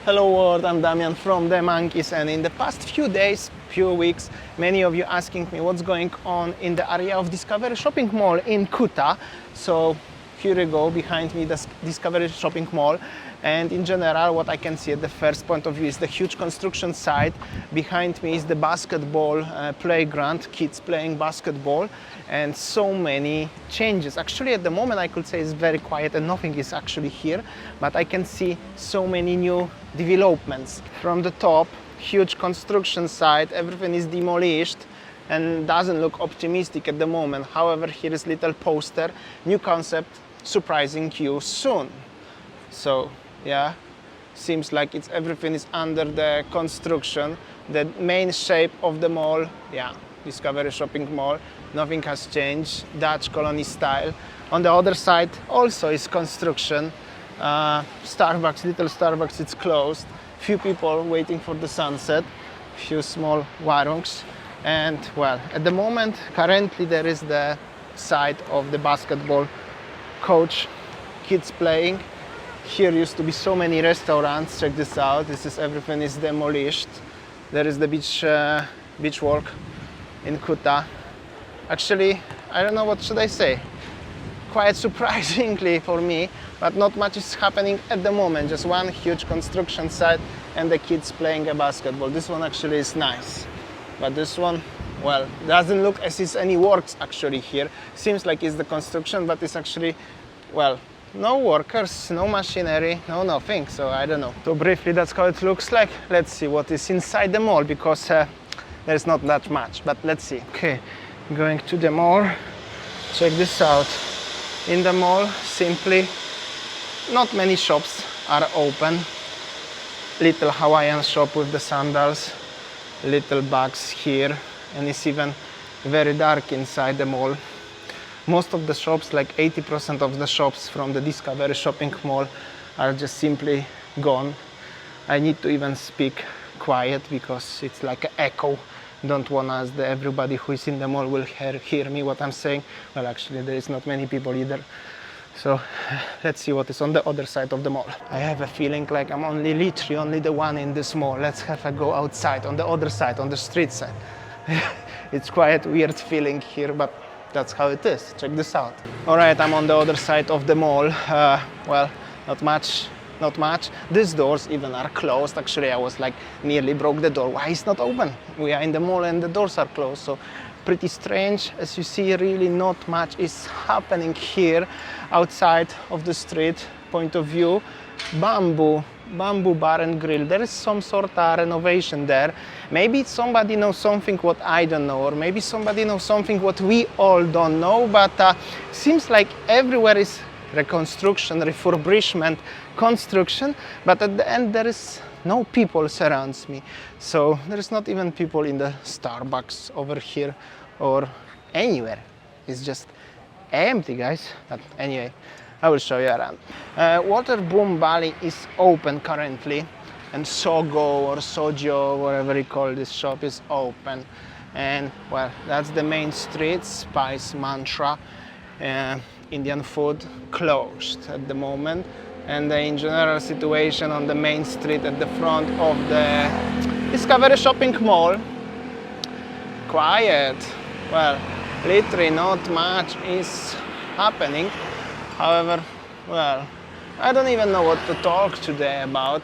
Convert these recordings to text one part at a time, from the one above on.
Hello world, I'm Damian from TheMonkeys, and in the past few days, few weeks, many of you asking me what's going on in the area of Discovery Shopping Mall in Kuta. So here you go, behind me the Discovery Shopping Mall, and in general what I can see at the first point of view is the huge construction site. Behind me is the basketball playground, kids playing basketball, and so many changes. Actually at the moment I could say it's very quiet and nothing is actually here, but I can see so many new developments. From the top, huge construction site, everything is demolished and doesn't look optimistic at the moment. However, here is little poster, new concept, surprising you soon. So yeah, seems like everything is under the construction. The main shape of the mall, yeah, Discovery Shopping Mall, nothing has changed, Dutch colony style. On the other side also is construction. Starbucks, little Starbucks, it's closed. Few people waiting for the sunset, few small warungs. And well, at the moment, currently there is the side of the basketball coach, kids playing. Here used to be so many restaurants. Check this out. Everything is demolished. There is the beach walk in Kuta. Actually, I don't know what should I say. Quite surprisingly for me, but not much is happening at the moment. Just one huge construction site and the kids playing a basketball. This one actually is nice, but this one, well, doesn't look as if any works actually here. Seems like it's the construction, but it's actually, well, no workers, no machinery, no nothing. So I don't know. So briefly, that's how it looks like. Let's see what is inside the mall, because there's not that much, but let's see. Okay, going to the mall. Check this out. In the mall, simply, not many shops are open. Little Hawaiian shop with the sandals, little bags here, and it's even very dark inside the mall. Most of the shops, like 80% of the shops from the Discovery Shopping Mall, are just simply gone. I need to even speak quiet because it's like an echo. Don't want us that everybody who is in the mall will hear me what I'm saying. Well, actually there is not many people either. So let's see what is on the other side of the mall. I have a feeling like I'm literally only the one in this mall. Let's have a go outside, on the other side, on the street side. It's quite a weird feeling here, but that's how it is. Check this out. All right, I'm on the other side of the mall. Well, not much. These doors even are closed. Actually, I was like nearly broke the door. Why is not open? We are in the mall and the doors are closed. So pretty strange. As you see, really not much is happening here outside of the street point of view. Bamboo bar and grill. There is some sort of renovation there. Maybe somebody knows something what I don't know, or maybe somebody knows something what we all don't know, but seems like everywhere is reconstruction, refurbishment, construction, but at the end there is no people surrounds me. So there is not even people in the Starbucks over here or anywhere. It's just empty, guys. But anyway, I will show you around. Water Boom Bali is open currently, and Sogo or Sojo, whatever you call this shop, is open. And well, that's the main street, Spice Mantra. Indian food closed at the moment, and in general situation on the main street at the front of the Discovery Shopping Mall, quiet. Well, literally not much is happening. However, well, I don't even know what to talk today about.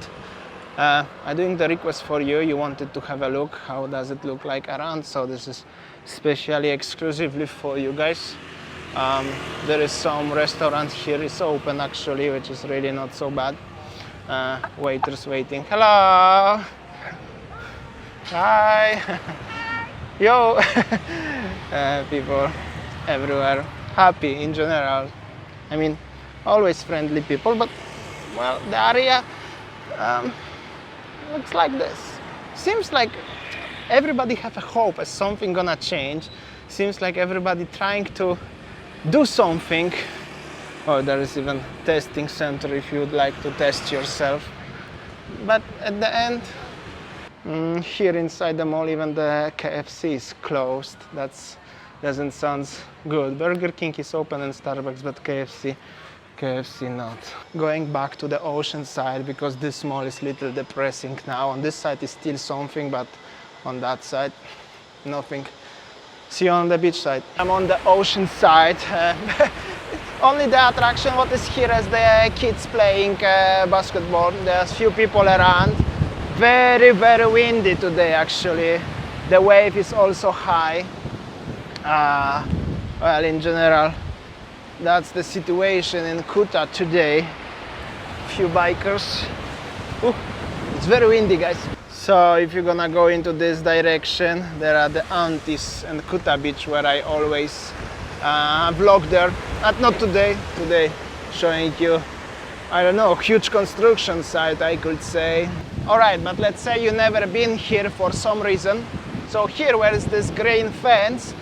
I'm doing the request for you. You wanted to have a look. How does it look like around? So this is specially exclusively for you guys. There is some restaurant here is open actually, which is really not so bad. Waiters waiting. Hello. Hi. Yo. People everywhere. Happy in general. I mean, always friendly people, but well, the area looks like this. Seems like everybody have a hope as something gonna change. Seems like everybody trying to do something. Oh, there is even testing center if you would like to test yourself. But at the end, here inside the mall, even the KFC is closed. That doesn't sound good. Burger King is open and Starbucks, but KFC KFC not. Going back to the ocean side because this mall is a little depressing now. On this side is still something, but on that side, nothing. See you on the beach side. I'm on the ocean side. Only the attraction what is here is the kids playing basketball. There's few people around. Very, very windy today actually. The wave is also high. Well, in general, that's the situation in Kuta today. Few bikers. Ooh, it's very windy, guys. So if you're gonna go into this direction, there are the aunties and Kuta beach where I always vlog there. But not today. Today, showing you, I don't know, huge construction site, I could say. All right, but let's say you've never been here for some reason. So here, where is this green fence?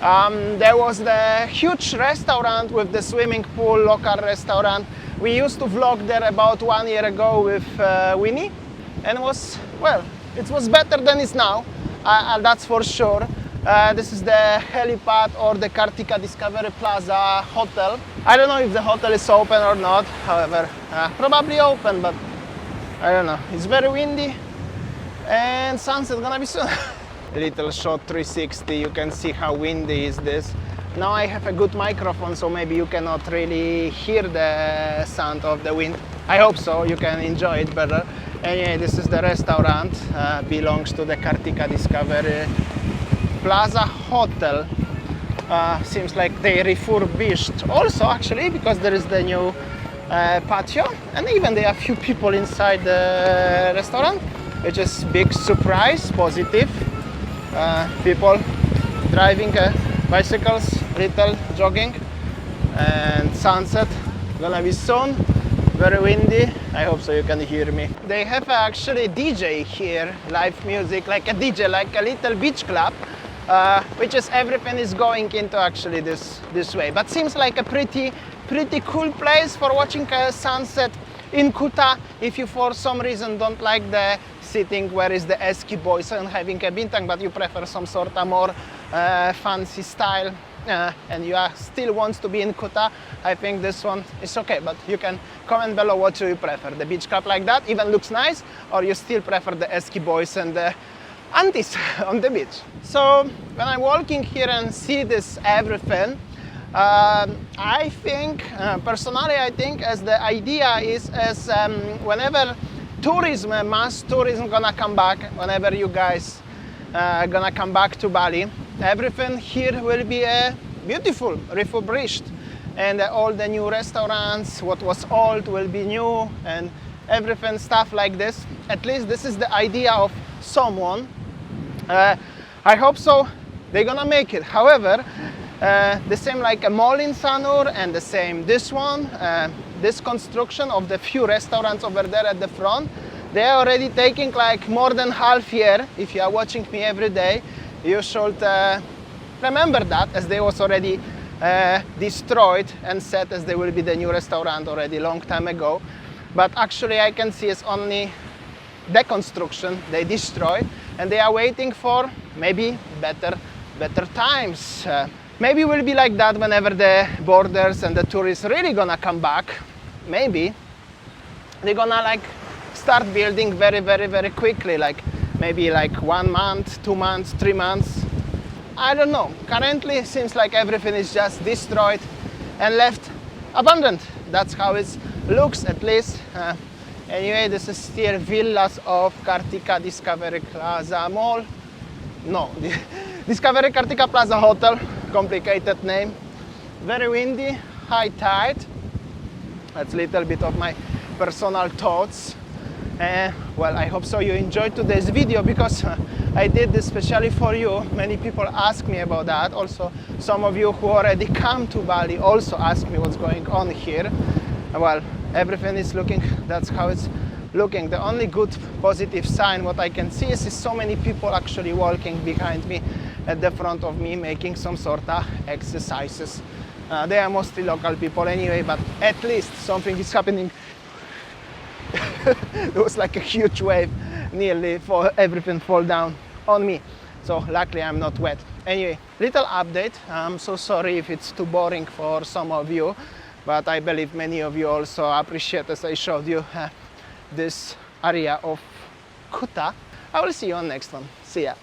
There was the huge restaurant with the swimming pool, local restaurant. We used to vlog there about 1 year ago with Winnie, and was, well, it was better than it's now, that's for sure. This is the helipad or the Kartika Discovery Plaza hotel. I don't know if the hotel is open or not, however, probably open, but I don't know. It's very windy and sunset gonna be soon. Little shot 360, you can see how windy is this. Now I have a good microphone, so maybe you cannot really hear the sound of the wind. I hope so, you can enjoy it better. Anyway, this is the restaurant, belongs to the Kartika Discovery Plaza Hotel. Seems like they refurbished also actually, because there is the new patio, and even there are a few people inside the restaurant, which is big surprise, positive. People driving bicycles, little jogging, and sunset gonna be soon. Very windy. I hope so you can hear me. They have actually DJ here, live music, like a DJ, like a little beach club, which is everything is going into actually this way. But seems like a pretty cool place for watching a sunset in Kuta. If you for some reason don't like the sitting where is the ski boys and having a bintang, but you prefer some sort of more fancy style, and you still want to be in Kuta, I think this one is okay. But you can comment below what you prefer. The beach club like that even looks nice, or you still prefer the ski boys and the aunties on the beach. So when I'm walking here and see this everything, I think, personally I think as the idea is as whenever tourism, mass tourism gonna come back, whenever you guys gonna come back to Bali, everything here will be beautiful, refurbished, and all the new restaurants, what was old will be new, and everything stuff like this. At least this is the idea of someone. I hope so they're gonna make it. However, the same like a mall in Sanur, and the same this one, this construction of the few restaurants over there at the front, they are already taking like more than half year. If you are watching me every day, you should remember that, as they was already destroyed and said as they will be the new restaurant already long time ago. But actually I can see it's only the construction they destroyed, and they are waiting for maybe better times. Maybe it will be like that whenever the borders and the tourists really gonna come back. Maybe they're gonna like start building very quickly, like maybe like 1 month, 2 months, 3 months. I don't know. Currently it seems like everything is just destroyed and left abandoned. That's how it looks, at least. Anyway, this is still villas of Kartika Discovery Plaza Mall. No, Discovery Kartika Plaza Hotel, complicated name. Very windy, high tide. That's a little bit of my personal thoughts. Well, I hope so you enjoyed today's video, because I did this especially for you. Many people ask me about that. Also, some of you who already come to Bali also ask me what's going on here. Well, everything is looking, that's how it's looking. The only good positive sign what I can see is so many people actually walking behind me, at the front of me, making some sort of exercises. They are mostly local people anyway, but at least something is happening. It was like a huge wave, nearly for everything fall down on me. So luckily I'm not wet. Anyway, little update. I'm so sorry if it's too boring for some of you. but I believe many of you also appreciate, as I showed you, this area of Kuta. I will see you on next one. See ya.